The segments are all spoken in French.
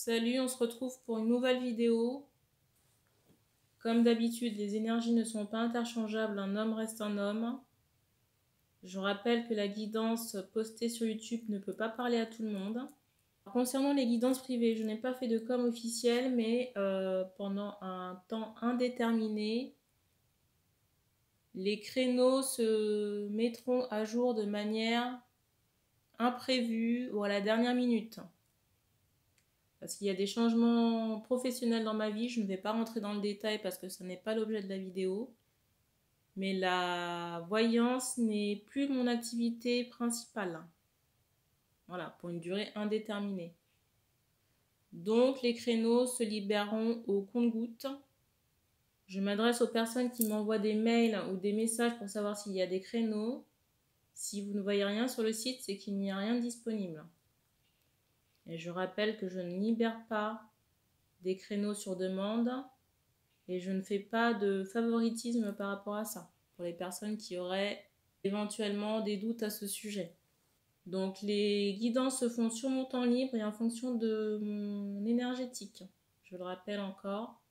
Salut, on se retrouve pour une nouvelle vidéo. Comme d'habitude, les énergies ne sont pas interchangeables, un homme reste un homme. Je rappelle que la guidance postée sur YouTube ne peut pas parler à tout le monde. Concernant les guidances privées, je n'ai pas fait de com officiel, mais pendant un temps indéterminé, les créneaux se mettront à jour de manière imprévue ou à la dernière minute. Parce qu'il y a des changements professionnels dans ma vie, je ne vais pas rentrer dans le détail parce que ce n'est pas l'objet de la vidéo. Mais la voyance n'est plus mon activité principale. Voilà, pour une durée indéterminée. Donc les créneaux se libéreront au compte-gouttes. Je m'adresse aux personnes qui m'envoient des mails ou des messages pour savoir s'il y a des créneaux. Si vous ne voyez rien sur le site, c'est qu'il n'y a rien de disponible. Et je rappelle que je ne libère pas des créneaux sur demande et je ne fais pas de favoritisme par rapport à ça pour les personnes qui auraient éventuellement des doutes à ce sujet. Donc les guidances se font sur mon temps libre et en fonction de mon énergétique. Je le rappelle encore.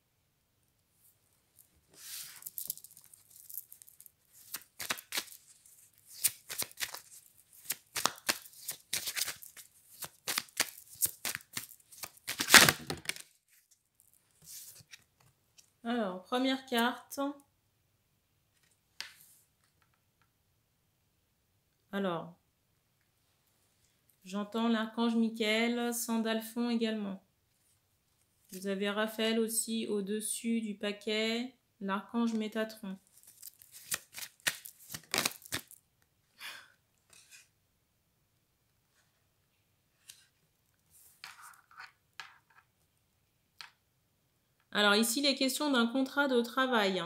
Alors, première carte. Alors, j'entends l'archange Michael, Sandalphon également. Vous avez Raphaël aussi au-dessus du paquet, l'archange Métatron. Alors ici, il est question d'un contrat de travail.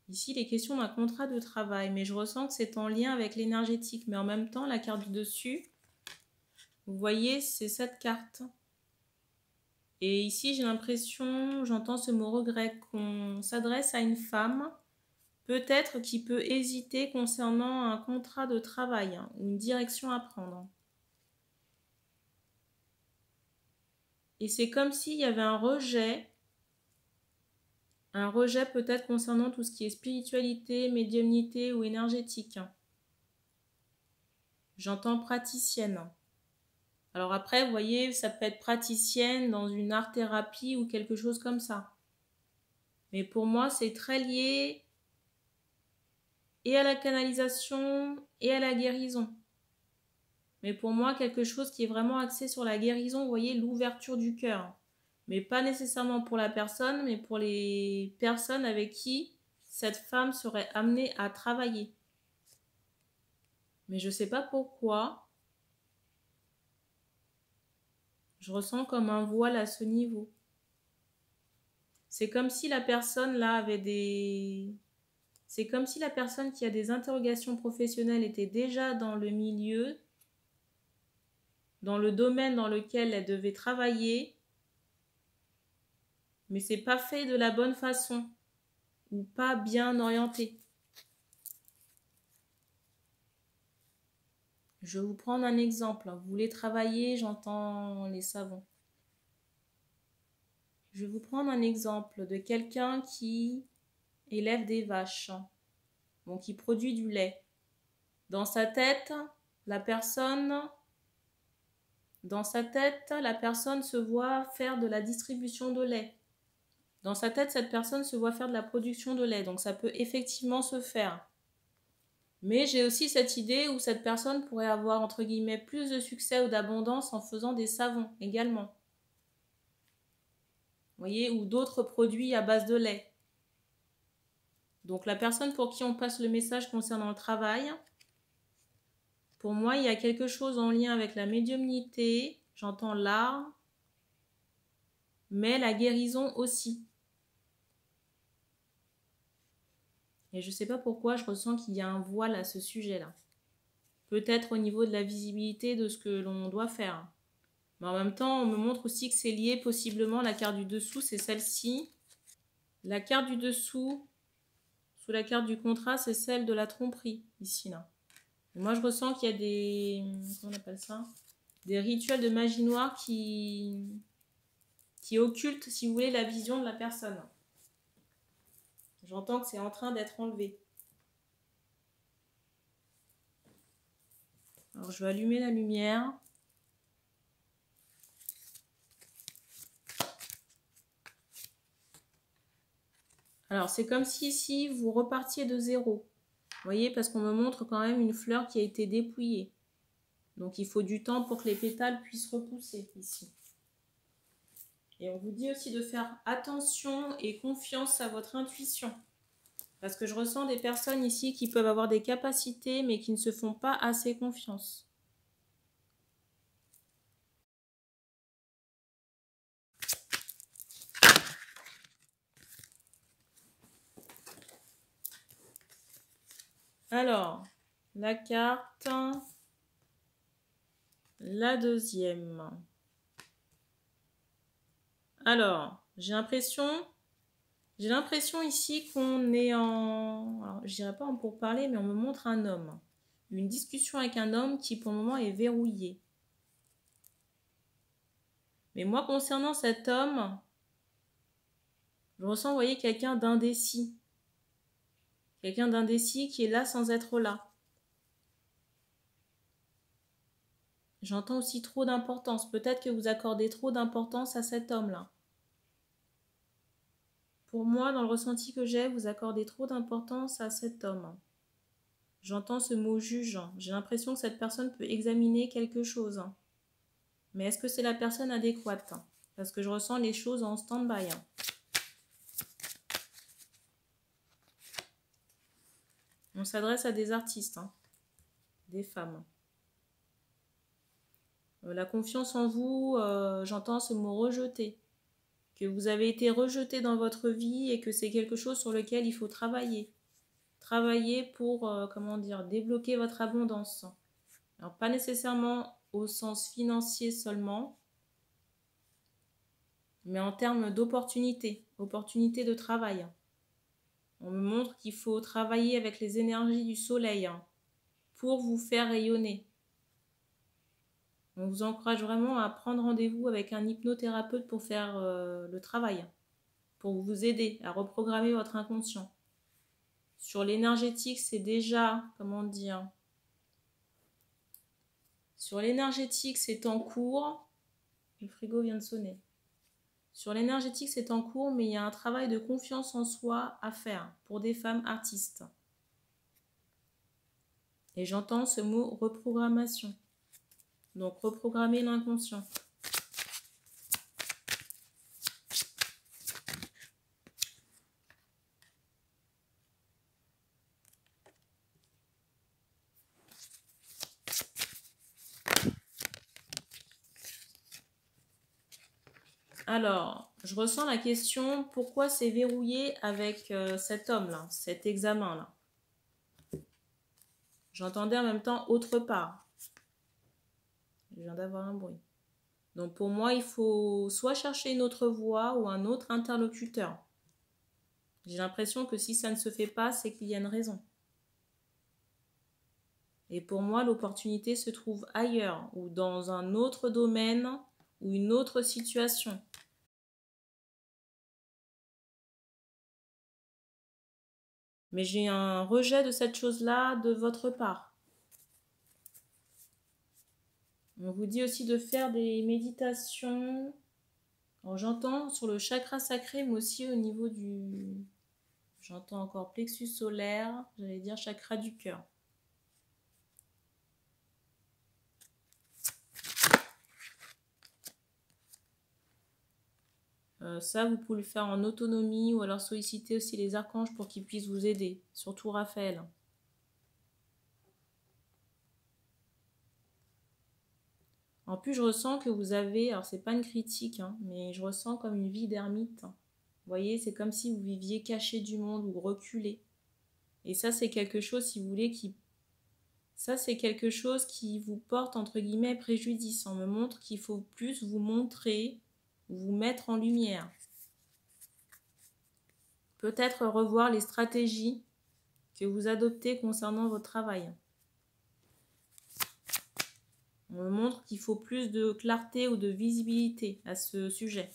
Ici, il est question d'un contrat de travail, mais je ressens que c'est en lien avec l'énergétique. Mais en même temps, la carte du dessus, vous voyez, c'est cette carte. Et ici, j'ai l'impression, j'entends ce mot regret, qu'on s'adresse à une femme, peut-être qui peut hésiter concernant un contrat de travail, ou une direction à prendre. Et c'est comme s'il y avait un rejet peut-être concernant tout ce qui est spiritualité, médiumnité ou énergétique. J'entends praticienne. Alors après, vous voyez, ça peut être praticienne dans une art-thérapie ou quelque chose comme ça. Mais pour moi, c'est très lié et à la canalisation et à la guérison. Mais pour moi, quelque chose qui est vraiment axé sur la guérison, vous voyez, l'ouverture du cœur. Mais pas nécessairement pour la personne, mais pour les personnes avec qui cette femme serait amenée à travailler. Mais je ne sais pas pourquoi. Je ressens comme un voile à ce niveau. C'est comme si la personne là avait des... C'est comme si la personne qui a des interrogations professionnelles était déjà dans le milieu, dans le domaine dans lequel elle devait travailler, mais c'est pas fait de la bonne façon ou pas bien orienté. Je vais vous prendre un exemple. Vous voulez travailler, j'entends les savons. Je vais vous prendre un exemple de quelqu'un qui élève des vaches, donc qui produit du lait. Dans sa tête, la personne se voit faire de la distribution de lait. Dans sa tête, cette personne se voit faire de la production de lait. Donc ça peut effectivement se faire. Mais j'ai aussi cette idée où cette personne pourrait avoir, entre guillemets, plus de succès ou d'abondance en faisant des savons également. Vous voyez, ou d'autres produits à base de lait. Donc la personne pour qui on passe le message concernant le travail, pour moi, il y a quelque chose en lien avec la médiumnité, j'entends l'art, mais la guérison aussi. Et je ne sais pas pourquoi, je ressens qu'il y a un voile à ce sujet-là. Peut-être au niveau de la visibilité de ce que l'on doit faire. Mais en même temps, on me montre aussi que c'est lié possiblement, la carte du dessous, c'est celle-ci. La carte du dessous, sous la carte du contrat, c'est celle de la tromperie, ici, là. Et moi, je ressens qu'il y a des... Comment on appelle ça ? des rituels de magie noire qui occultent, si vous voulez, la vision de la personne. J'entends que c'est en train d'être enlevé. Alors, je vais allumer la lumière. Alors, c'est comme si ici, vous repartiez de zéro. Vous voyez, parce qu'on me montre quand même une fleur qui a été dépouillée. Donc, il faut du temps pour que les pétales puissent repousser ici. Et on vous dit aussi de faire attention et confiance à votre intuition. Parce que je ressens des personnes ici qui peuvent avoir des capacités, mais qui ne se font pas assez confiance. Alors, la carte, la deuxième. Alors, j'ai l'impression ici qu'on est en... Alors, je dirais pas en pourparler, mais on me montre un homme. Une discussion avec un homme qui, pour le moment, est verrouillé. Mais moi, concernant cet homme, je ressens, vous voyez, quelqu'un d'indécis. Quelqu'un d'indécis qui est là sans être là. J'entends aussi trop d'importance. Peut-être que vous accordez trop d'importance à cet homme-là. Pour moi, dans le ressenti que j'ai, vous accordez trop d'importance à cet homme. J'entends ce mot juge. J'ai l'impression que cette personne peut examiner quelque chose. Mais est-ce que c'est la personne adéquate? Parce que je ressens les choses en stand-by. On s'adresse à des artistes, des femmes. La confiance en vous, j'entends ce mot rejeté. Que vous avez été rejeté dans votre vie et que c'est quelque chose sur lequel il faut travailler. Travailler pour, comment dire, débloquer votre abondance. Alors, pas nécessairement au sens financier seulement, mais en termes d'opportunités, opportunités de travail. On me montre qu'il faut travailler avec les énergies du soleil pour vous faire rayonner. On vous encourage vraiment à prendre rendez-vous avec un hypnothérapeute pour faire le travail, pour vous aider à reprogrammer votre inconscient. Sur l'énergétique, c'est déjà, comment dire, sur l'énergétique, c'est en cours. Le frigo vient de sonner. Sur l'énergétique, c'est en cours, mais il y a un travail de confiance en soi à faire pour des femmes artistes. Et j'entends ce mot reprogrammation. Donc, reprogrammer l'inconscient. Alors, je ressens la question, pourquoi c'est verrouillé avec cet homme-là, cet examen-là? J'entendais en même temps autre part. Je viens d'avoir un bruit. Donc pour moi, il faut soit chercher une autre voie ou un autre interlocuteur. J'ai l'impression que si ça ne se fait pas, c'est qu'il y a une raison. Et pour moi, l'opportunité se trouve ailleurs ou dans un autre domaine ou une autre situation. Mais j'ai un rejet de cette chose-là de votre part. On vous dit aussi de faire des méditations. Alors j'entends sur le chakra sacré, mais aussi au niveau du... J'entends encore plexus solaire, j'allais dire chakra du cœur. Ça, vous pouvez le faire en autonomie ou alors solliciter aussi les archanges pour qu'ils puissent vous aider, surtout Raphaël. En plus, je ressens que vous avez, alors c'est pas une critique, mais je ressens comme une vie d'ermite. Vous voyez, c'est comme si vous viviez caché du monde ou reculé. Et ça, c'est quelque chose, si vous voulez, ça, c'est quelque chose qui vous porte, entre guillemets, préjudice. On me montre qu'il faut plus vous montrer, vous mettre en lumière. Peut-être revoir les stratégies que vous adoptez concernant votre travail. On me montre qu'il faut plus de clarté ou de visibilité à ce sujet.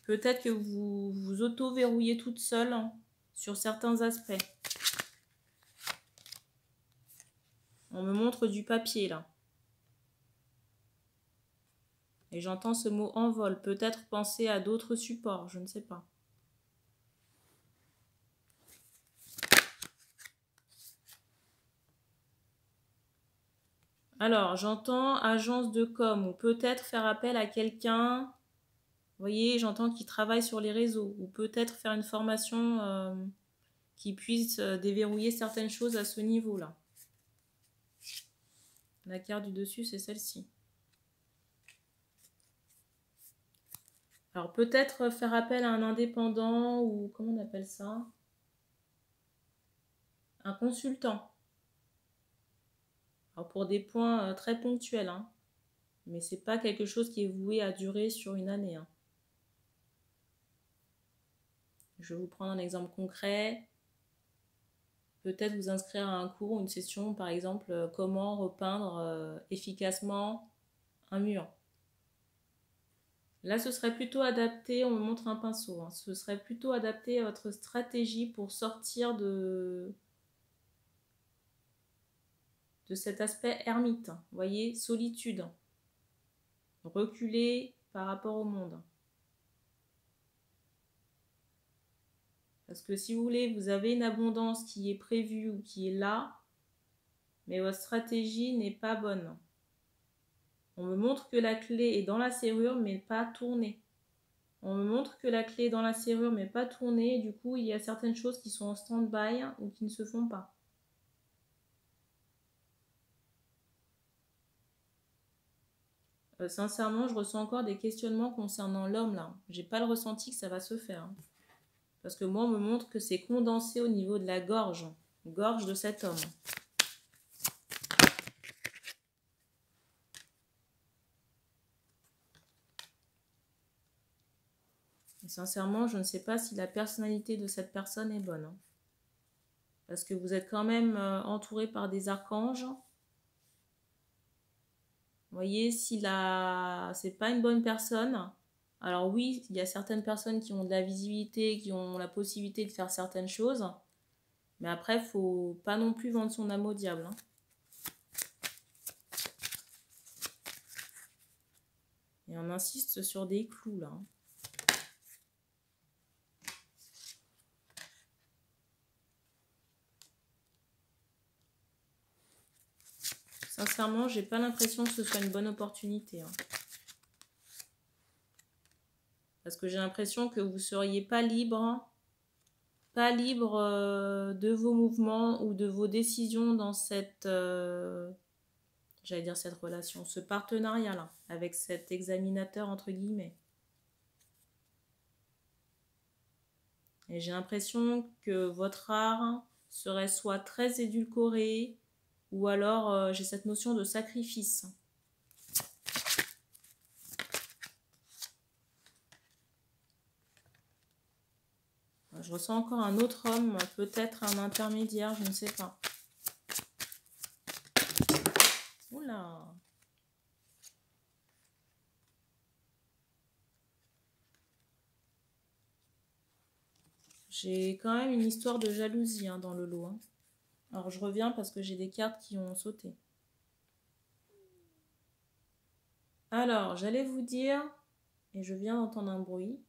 Peut-être que vous vous auto-verrouillez toute seule hein, sur certains aspects. On me montre du papier là. Et j'entends ce mot envol. Peut-être penser à d'autres supports, je ne sais pas. Alors, j'entends agence de com ou peut-être faire appel à quelqu'un. Vous voyez, j'entends qu'il travaille sur les réseaux ou peut-être faire une formation qui puisse déverrouiller certaines choses à ce niveau-là. La carte du dessus, c'est celle-ci. Alors, peut-être faire appel à un indépendant ou comment on appelle ça? Un consultant. Alors, pour des points très ponctuels, hein. Mais c'est pas quelque chose qui est voué à durer sur une année. Hein. Je vais vous prendre un exemple concret. Peut-être vous inscrire à un cours ou une session, par exemple, comment repeindre efficacement un mur. Là, ce serait plutôt adapté, on me montre un pinceau, hein, ce serait plutôt adapté à votre stratégie pour sortir de cet aspect ermite. Vous voyez, solitude. Reculer par rapport au monde. Parce que si vous voulez, vous avez une abondance qui est prévue ou qui est là, mais votre stratégie n'est pas bonne. On me montre que la clé est dans la serrure, mais pas tournée. On me montre que la clé est dans la serrure, mais pas tournée. Et du coup, il y a certaines choses qui sont en stand-by ou qui ne se font pas. Sincèrement, je ressens encore des questionnements concernant l'homme, là. J'ai pas le ressenti que ça va se faire. Hein. Parce que moi, on me montre que c'est condensé au niveau de la gorge de cet homme. Et sincèrement, je ne sais pas si la personnalité de cette personne est bonne. Hein. Parce que vous êtes quand même entouré par des archanges. Vous voyez, si c'est pas une bonne personne, alors oui, il y a certaines personnes qui ont de la visibilité, qui ont la possibilité de faire certaines choses, mais après, il ne faut pas non plus vendre son âme au diable. Hein. Et on insiste sur des clous, là. Hein. Sincèrement, j'ai pas l'impression que ce soit une bonne opportunité. Hein. Parce que j'ai l'impression que vous ne seriez pas libre de vos mouvements ou de vos décisions dans cette, j'allais dire cette relation, ce partenariat-là, avec cet examinateur entre guillemets. Et j'ai l'impression que votre art serait soit très édulcoré, ou alors j'ai cette notion de sacrifice. Je ressens encore un autre homme, peut-être un intermédiaire, je ne sais pas. Oula! J'ai quand même une histoire de jalousie hein, dans le lot. Hein. Alors je reviens parce que j'ai des cartes qui ont sauté. Alors, j'allais vous dire, et je viens d'entendre un bruit,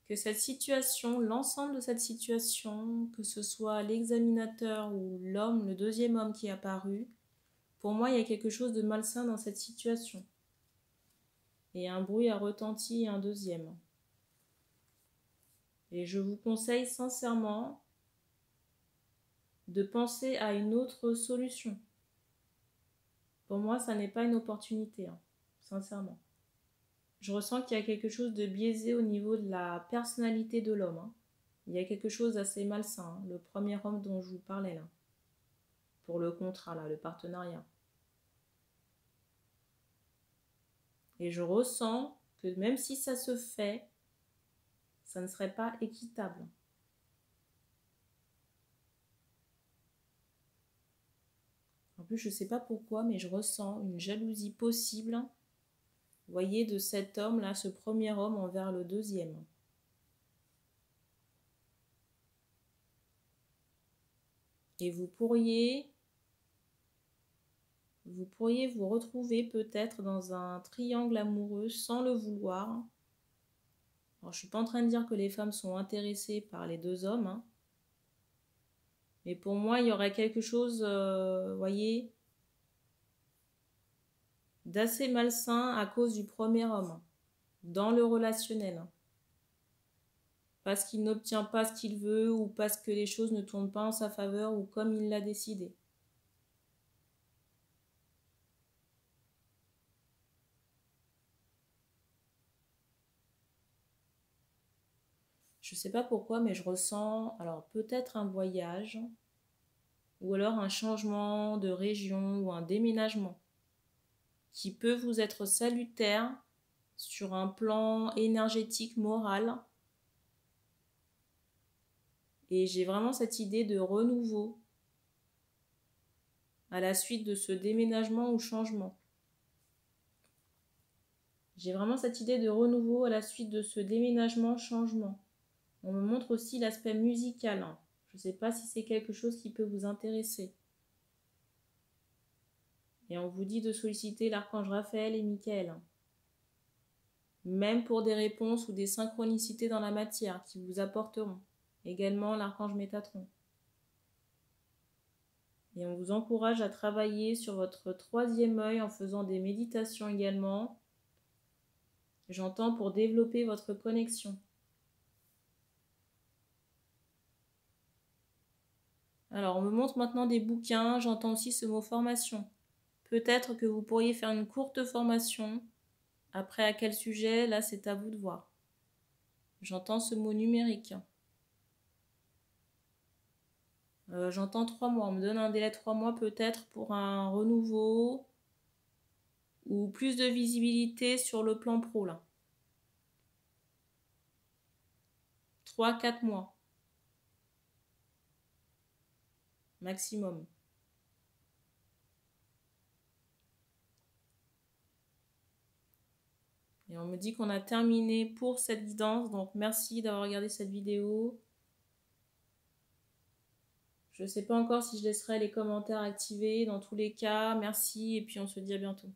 que cette situation, l'ensemble de cette situation, que ce soit l'examinateur ou l'homme, le deuxième homme qui est apparu, pour moi, il y a quelque chose de malsain dans cette situation. Et un bruit a retenti un deuxième. Et je vous conseille sincèrement de penser à une autre solution. Pour moi, ça n'est pas une opportunité, hein, sincèrement. Je ressens qu'il y a quelque chose de biaisé au niveau de la personnalité de l'homme. Hein. Il y a quelque chose d'assez malsain, hein, le premier homme dont je vous parlais là. Pour le contrat, là, le partenariat. Et je ressens que même si ça se fait, ça ne serait pas équitable. plus, je ne sais pas pourquoi, mais je ressens une jalousie possible, vous voyez, de cet homme-là, ce premier homme envers le deuxième. Et vous pourriez vous retrouver peut-être dans un triangle amoureux sans le vouloir. Alors, je ne suis pas en train de dire que les femmes sont intéressées par les deux hommes, hein. Mais pour moi, il y aurait quelque chose, vous voyez, d'assez malsain à cause du premier homme, dans le relationnel. Parce qu'il n'obtient pas ce qu'il veut ou parce que les choses ne tournent pas en sa faveur ou comme il l'a décidé. Je ne sais pas pourquoi, mais je ressens, alors peut-être un voyage ou alors un changement de région ou un déménagement qui peut vous être salutaire sur un plan énergétique, moral. Et j'ai vraiment cette idée de renouveau à la suite de ce déménagement ou changement. J'ai vraiment cette idée de renouveau à la suite de ce déménagement, changement. On me montre aussi l'aspect musical. Je ne sais pas si c'est quelque chose qui peut vous intéresser. Et on vous dit de solliciter l'archange Raphaël et Michael. Même pour des réponses ou des synchronicités dans la matière qui vous apporteront. Également l'archange Métatron. Et on vous encourage à travailler sur votre troisième œil en faisant des méditations également. J'entends pour développer votre connexion. Alors, on me montre maintenant des bouquins. J'entends aussi ce mot formation. Peut-être que vous pourriez faire une courte formation. Après, à quel sujet? Là, c'est à vous de voir. J'entends ce mot numérique. J'entends 3 mois. On me donne un délai de 3 mois peut-être pour un renouveau ou plus de visibilité sur le plan pro, là. 3-4 mois. Maximum. Et on me dit qu'on a terminé pour cette guidance. Donc, merci d'avoir regardé cette vidéo. Je ne sais pas encore si je laisserai les commentaires activés. Dans tous les cas, merci et puis on se dit à bientôt.